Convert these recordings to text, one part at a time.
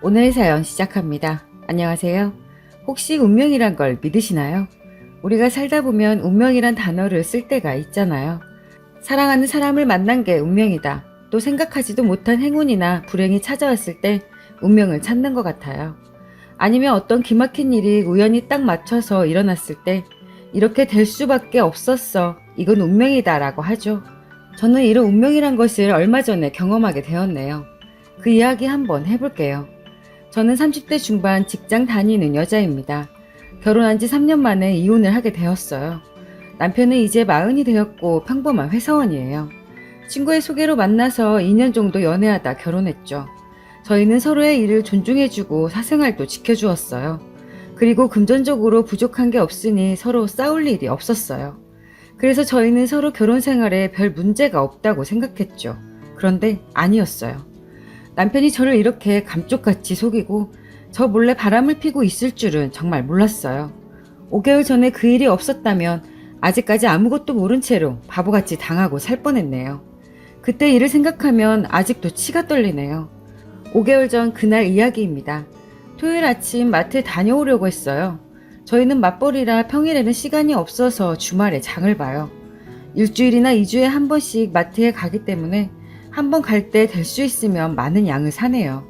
오늘의 사연 시작합니다. 안녕하세요. 혹시 운명이란 걸 믿으시나요? 우리가 살다 보면 운명이란 단어를 쓸 때가 있잖아요. 사랑하는 사람을 만난 게 운명이다. 또 생각하지도 못한 행운이나 불행이 찾아왔을 때 운명을 찾는 것 같아요. 아니면 어떤 기막힌 일이 우연히 딱 맞춰서 일어났을 때 이렇게 될 수밖에 없었어. 이건 운명이다 라고 하죠. 저는 이런 운명이란 것을 얼마 전에 경험하게 되었네요. 그 이야기 한번 해볼게요. 저는 30대 중반 직장 다니는 여자입니다. 결혼한 지 3년 만에 이혼을 하게 되었어요. 남편은 이제 40이 되었고 평범한 회사원이에요. 친구의 소개로 만나서 2년 정도 연애하다 결혼했죠. 저희는 서로의 일을 존중해주고 사생활도 지켜주었어요. 그리고 금전적으로 부족한 게 없으니 서로 싸울 일이 없었어요. 그래서 저희는 서로 결혼 생활에 별 문제가 없다고 생각했죠. 그런데 아니었어요. 남편이 저를 이렇게 감쪽같이 속이고 저 몰래 바람을 피고 있을 줄은 정말 몰랐어요. 5개월 전에 그 일이 없었다면 아직까지 아무것도 모른 채로 바보같이 당하고 살 뻔했네요. 그때 일을 생각하면 아직도 치가 떨리네요. 5개월 전 그날 이야기입니다. 토요일 아침 마트에 다녀오려고 했어요. 저희는 맞벌이라 평일에는 시간이 없어서 주말에 장을 봐요. 일주일이나 2주에 한 번씩 마트에 가기 때문에 한 번 갈 때 될 수 있으면 많은 양을 사네요.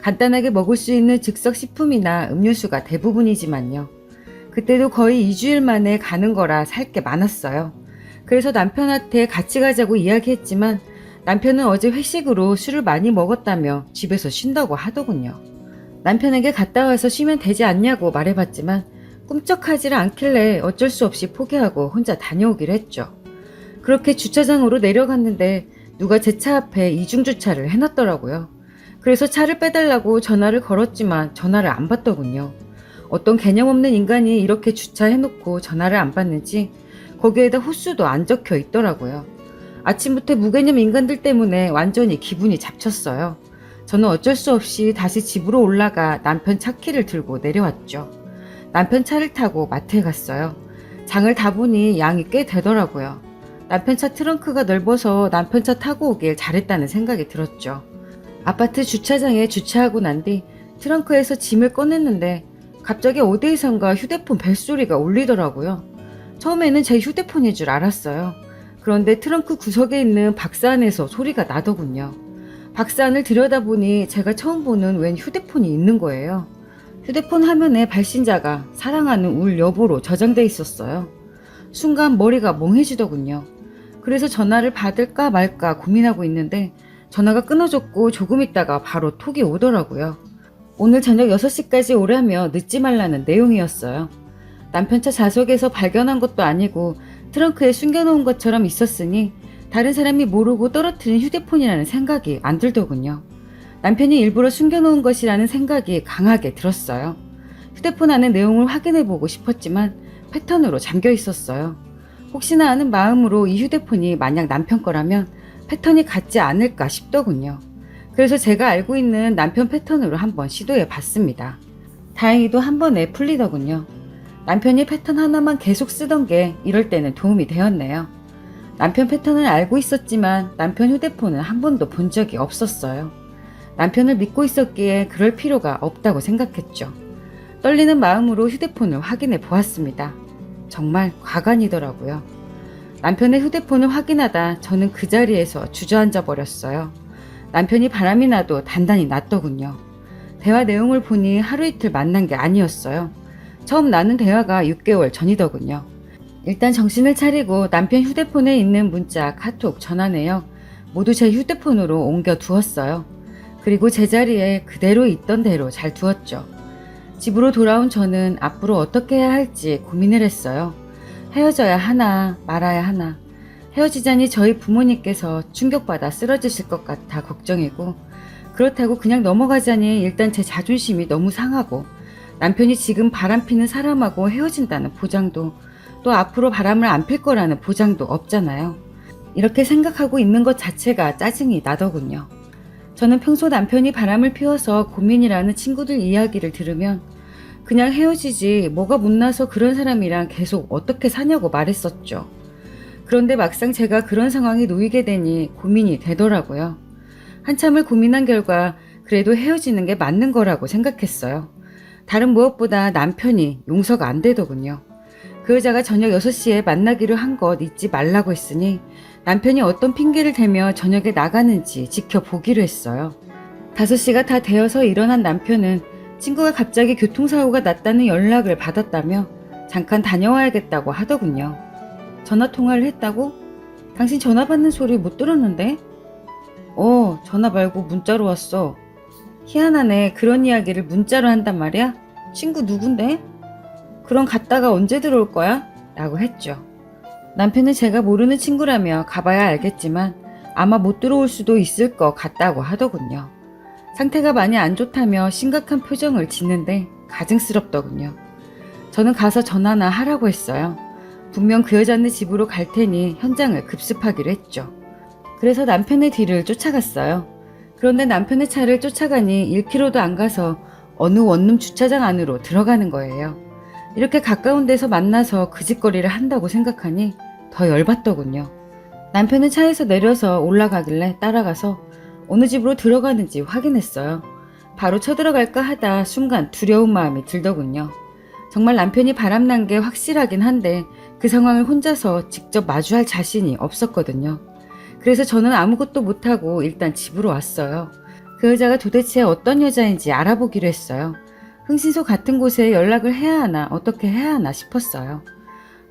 간단하게 먹을 수 있는 즉석 식품이나 음료수가 대부분이지만요. 그때도 거의 2주일 만에 가는 거라 살 게 많았어요. 그래서 남편한테 같이 가자고 이야기했지만 남편은 어제 회식으로 술을 많이 먹었다며 집에서 쉰다고 하더군요. 남편에게 갔다 와서 쉬면 되지 않냐고 말해봤지만 꿈쩍하지를 않길래 어쩔 수 없이 포기하고 혼자 다녀오기로 했죠. 그렇게 주차장으로 내려갔는데 누가 제 차 앞에 이중주차를 해놨더라고요. 그래서 차를 빼달라고 전화를 걸었지만 전화를 안 받더군요. 어떤 개념 없는 인간이 이렇게 주차해놓고 전화를 안 받는지 거기에다 호수도 안 적혀 있더라고요. 아침부터 무개념 인간들 때문에 완전히 기분이 잡쳤어요. 저는 어쩔 수 없이 다시 집으로 올라가 남편 차 키를 들고 내려왔죠. 남편 차를 타고 마트에 갔어요. 장을 다 보니 양이 꽤 되더라고요. 남편 차 트렁크가 넓어서 남편 차 타고 오길 잘했다는 생각이 들었죠. 아파트 주차장에 주차하고 난 뒤 트렁크에서 짐을 꺼냈는데 갑자기 어디에선가 휴대폰 벨소리가 울리더라고요. 처음에는 제 휴대폰인 줄 알았어요. 그런데 트렁크 구석에 있는 박스 안에서 소리가 나더군요. 박스 안을 들여다보니 제가 처음 보는 웬 휴대폰이 있는 거예요. 휴대폰 화면에 발신자가 사랑하는 울 여보로 저장돼 있었어요. 순간 머리가 멍해지더군요. 그래서 전화를 받을까 말까 고민하고 있는데 전화가 끊어졌고 조금 있다가 바로 톡이 오더라고요. 오늘 저녁 6시까지 오라며 늦지 말라는 내용이었어요. 남편 차 좌석에서 발견한 것도 아니고 트렁크에 숨겨놓은 것처럼 있었으니 다른 사람이 모르고 떨어뜨린 휴대폰이라는 생각이 안 들더군요. 남편이 일부러 숨겨놓은 것이라는 생각이 강하게 들었어요. 휴대폰 안의 내용을 확인해보고 싶었지만 패턴으로 잠겨 있었어요. 혹시나 하는 마음으로 이 휴대폰이 만약 남편 거라면 패턴이 같지 않을까 싶더군요. 그래서 제가 알고 있는 남편 패턴으로 한번 시도해 봤습니다. 다행히도 한 번에 풀리더군요. 남편이 패턴 하나만 계속 쓰던 게 이럴 때는 도움이 되었네요. 남편 패턴을 알고 있었지만 남편 휴대폰은 한 번도 본 적이 없었어요. 남편을 믿고 있었기에 그럴 필요가 없다고 생각했죠. 떨리는 마음으로 휴대폰을 확인해 보았습니다. 정말 과간이더라고요. 남편의 휴대폰을 확인하다 저는 그 자리에서 주저앉아 버렸어요. 남편이 바람이 나도 단단히 났더군요. 대화 내용을 보니 하루 이틀 만난 게 아니었어요. 처음 나눈 대화가 6개월 전이더군요. 일단 정신을 차리고 남편 휴대폰에 있는 문자, 카톡, 전화 내역 모두 제 휴대폰으로 옮겨 두었어요. 그리고 제자리에 그대로 있던 대로 잘 두었죠. 집으로 돌아온 저는 앞으로 어떻게 해야 할지 고민을 했어요. 헤어져야 하나 말아야 하나. 헤어지자니 저희 부모님께서 충격받아 쓰러지실 것 같아 걱정이고, 그렇다고 그냥 넘어가자니 일단 제 자존심이 너무 상하고, 남편이 지금 바람피는 사람하고 헤어진다는 보장도, 또 앞으로 바람을 안 필 거라는 보장도 없잖아요. 이렇게 생각하고 있는 것 자체가 짜증이 나더군요. 저는 평소 남편이 바람을 피워서 고민이라는 친구들 이야기를 들으면 그냥 헤어지지 뭐가 못나서 그런 사람이랑 계속 어떻게 사냐고 말했었죠. 그런데 막상 제가 그런 상황에 놓이게 되니 고민이 되더라고요. 한참을 고민한 결과 그래도 헤어지는 게 맞는 거라고 생각했어요. 다른 무엇보다 남편이 용서가 안 되더군요. 그 여자가 저녁 6시에 만나기로 한 것 잊지 말라고 했으니 남편이 어떤 핑계를 대며 저녁에 나가는지 지켜보기로 했어요. 5시가 다 되어서 일어난 남편은 친구가 갑자기 교통사고가 났다는 연락을 받았다며 잠깐 다녀와야겠다고 하더군요. 전화통화를 했다고? 당신 전화 받는 소리 못 들었는데? 전화 말고 문자로 왔어. 희한하네. 그런 이야기를 문자로 한단 말이야? 친구 누군데? 그럼 갔다가 언제 들어올 거야? 라고 했죠. 남편은 제가 모르는 친구라며 가봐야 알겠지만 아마 못 들어올 수도 있을 것 같다고 하더군요. 상태가 많이 안 좋다며 심각한 표정을 짓는데 가증스럽더군요. 저는 가서 전화나 하라고 했어요. 분명 그 여자네 집으로 갈 테니 현장을 급습하기로 했죠. 그래서 남편의 뒤를 쫓아갔어요. 그런데 남편의 차를 쫓아가니 1km도 안 가서 어느 원룸 주차장 안으로 들어가는 거예요. 이렇게 가까운 데서 만나서 그 짓거리를 한다고 생각하니 더 열받더군요. 남편은 차에서 내려서 올라가길래 따라가서 어느 집으로 들어가는지 확인했어요. 바로 쳐들어갈까 하다 순간 두려운 마음이 들더군요. 정말 남편이 바람난 게 확실하긴 한데 그 상황을 혼자서 직접 마주할 자신이 없었거든요. 그래서 저는 아무것도 못하고 일단 집으로 왔어요. 그 여자가 도대체 어떤 여자인지 알아보기로 했어요. 흥신소 같은 곳에 연락을 해야 하나 어떻게 해야 하나 싶었어요.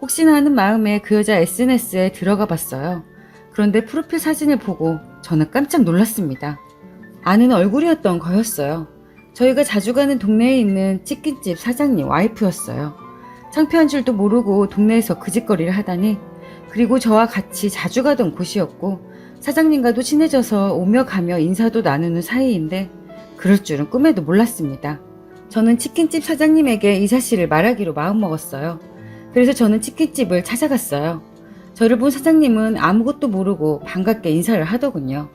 혹시나 하는 마음에 그 여자 SNS에 들어가 봤어요. 그런데 프로필 사진을 보고 저는 깜짝 놀랐습니다. 아는 얼굴이었던 거였어요. 저희가 자주 가는 동네에 있는 치킨집 사장님 와이프였어요. 창피한 줄도 모르고 동네에서 그 짓거리를 하다니, 그리고 저와 같이 자주 가던 곳이었고 사장님과도 친해져서 오며 가며 인사도 나누는 사이인데 그럴 줄은 꿈에도 몰랐습니다. 저는 치킨집 사장님에게 이 사실을 말하기로 마음먹었어요. 그래서 저는 치킨집을 찾아갔어요. 저를 본 사장님은 아무것도 모르고 반갑게 인사를 하더군요.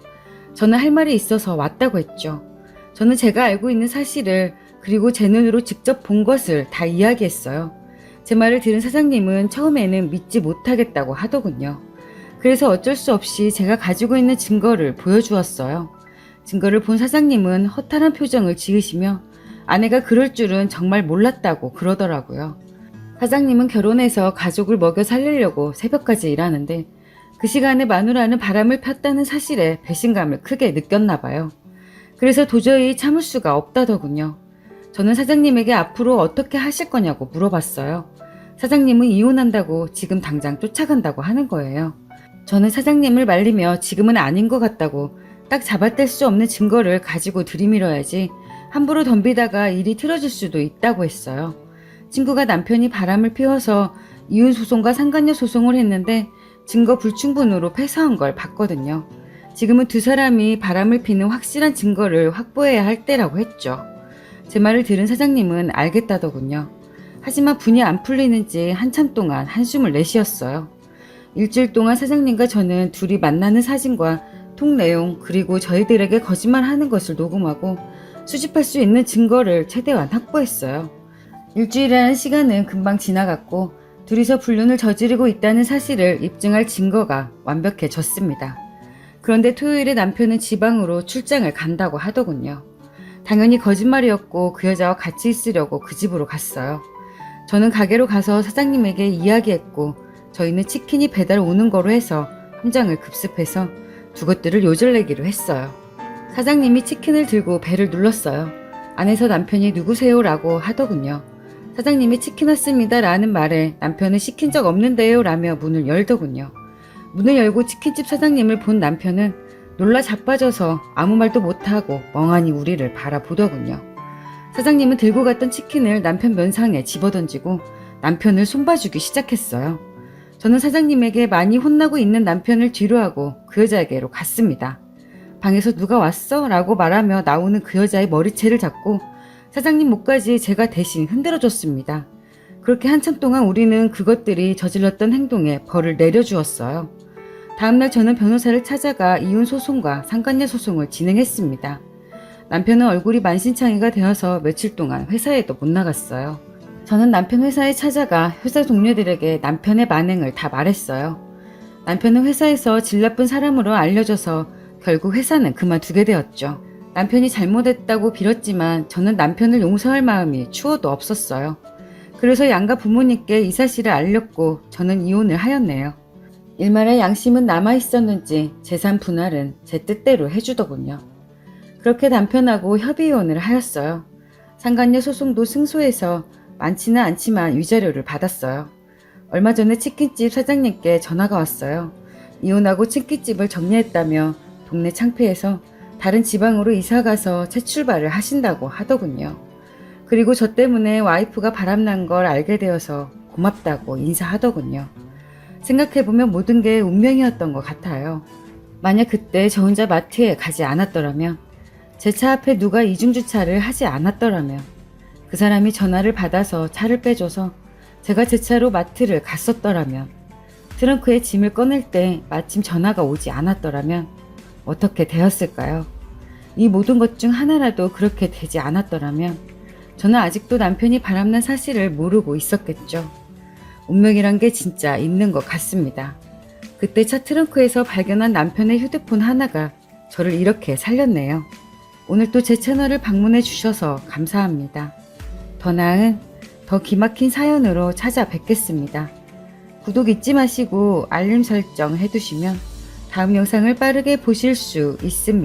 저는 할 말이 있어서 왔다고 했죠. 저는 제가 알고 있는 사실을, 그리고 제 눈으로 직접 본 것을 다 이야기했어요. 제 말을 들은 사장님은 처음에는 믿지 못하겠다고 하더군요. 그래서 어쩔 수 없이 제가 가지고 있는 증거를 보여주었어요. 증거를 본 사장님은 허탈한 표정을 지으시며 아내가 그럴 줄은 정말 몰랐다고 그러더라고요. 사장님은 결혼해서 가족을 먹여 살리려고 새벽까지 일하는데 그 시간에 마누라는 바람을 폈다는 사실에 배신감을 크게 느꼈나 봐요. 그래서 도저히 참을 수가 없다더군요. 저는 사장님에게 앞으로 어떻게 하실 거냐고 물어봤어요. 사장님은 이혼한다고 지금 당장 쫓아간다고 하는 거예요. 저는 사장님을 말리며 지금은 아닌 것 같다고, 딱 잡아뗄 수 없는 증거를 가지고 들이밀어야지 함부로 덤비다가 일이 틀어질 수도 있다고 했어요. 친구가 남편이 바람을 피워서 이혼 소송과 상간녀 소송을 했는데 증거 불충분으로 패소한 걸 봤거든요. 지금은 두 사람이 바람을 피는 확실한 증거를 확보해야 할 때라고 했죠. 제 말을 들은 사장님은 알겠다더군요. 하지만 분이 안 풀리는지 한참 동안 한숨을 내쉬었어요. 일주일 동안 사장님과 저는 둘이 만나는 사진과 통 내용, 그리고 저희들에게 거짓말하는 것을 녹음하고 수집할 수 있는 증거를 최대한 확보했어요. 일주일이라는 시간은 금방 지나갔고 둘이서 불륜을 저지르고 있다는 사실을 입증할 증거가 완벽해졌습니다. 그런데 토요일에 남편은 지방으로 출장을 간다고 하더군요. 당연히 거짓말이었고 그 여자와 같이 있으려고 그 집으로 갔어요. 저는 가게로 가서 사장님에게 이야기했고 저희는 치킨이 배달 오는 거로 해서 현장을 급습해서 두 것들을 요절내기로 했어요. 사장님이 치킨을 들고 배를 눌렀어요. 안에서 남편이 누구세요? 라고 하더군요. 사장님이 치킨 왔습니다 라는 말에 남편은 시킨 적 없는데요 라며 문을 열더군요. 문을 열고 치킨집 사장님을 본 남편은 놀라 자빠져서 아무 말도 못하고 멍하니 우리를 바라보더군요. 사장님은 들고 갔던 치킨을 남편 면상에 집어던지고 남편을 손봐주기 시작했어요. 저는 사장님에게 많이 혼나고 있는 남편을 뒤로하고 그 여자에게로 갔습니다. 방에서 누가 왔어? 라고 말하며 나오는 그 여자의 머리채를 잡고 사장님 목까지 제가 대신 흔들어줬습니다. 그렇게 한참 동안 우리는 그것들이 저질렀던 행동에 벌을 내려주었어요. 다음날 저는 변호사를 찾아가 이혼 소송과 상간녀 소송을 진행했습니다. 남편은 얼굴이 만신창이가 되어서 며칠 동안 회사에도 못 나갔어요. 저는 남편 회사에 찾아가 회사 동료들에게 남편의 만행을 다 말했어요. 남편은 회사에서 질 나쁜 사람으로 알려져서 결국 회사는 그만두게 되었죠. 남편이 잘못했다고 빌었지만 저는 남편을 용서할 마음이 추워도 없었어요. 그래서 양가 부모님께 이 사실을 알렸고 저는 이혼을 하였네요. 일말의 양심은 남아있었는지 재산 분할은 제 뜻대로 해주더군요. 그렇게 남편하고 협의 이혼을 하였어요. 상간녀 소송도 승소해서 많지는 않지만 위자료를 받았어요. 얼마 전에 치킨집 사장님께 전화가 왔어요. 이혼하고 치킨집을 정리했다며 동네 창피해서 다른 지방으로 이사가서 새 출발을 하신다고 하더군요. 그리고 저 때문에 와이프가 바람난 걸 알게 되어서 고맙다고 인사하더군요. 생각해보면 모든 게 운명이었던 것 같아요. 만약 그때 저 혼자 마트에 가지 않았더라면, 제 차 앞에 누가 이중주차를 하지 않았더라면, 그 사람이 전화를 받아서 차를 빼줘서 제가 제 차로 마트를 갔었더라면, 트렁크에 짐을 꺼낼 때 마침 전화가 오지 않았더라면 어떻게 되었을까요? 이 모든 것 중 하나라도 그렇게 되지 않았더라면 저는 아직도 남편이 바람난 사실을 모르고 있었겠죠. 운명이란 게 진짜 있는 것 같습니다. 그때 차 트렁크에서 발견한 남편의 휴대폰 하나가 저를 이렇게 살렸네요. 오늘 또 제 채널을 방문해 주셔서 감사합니다. 더 나은, 더 기막힌 사연으로 찾아뵙겠습니다. 구독 잊지 마시고 알림 설정 해두시면 다음 영상을 빠르게 보실 수 있습니다.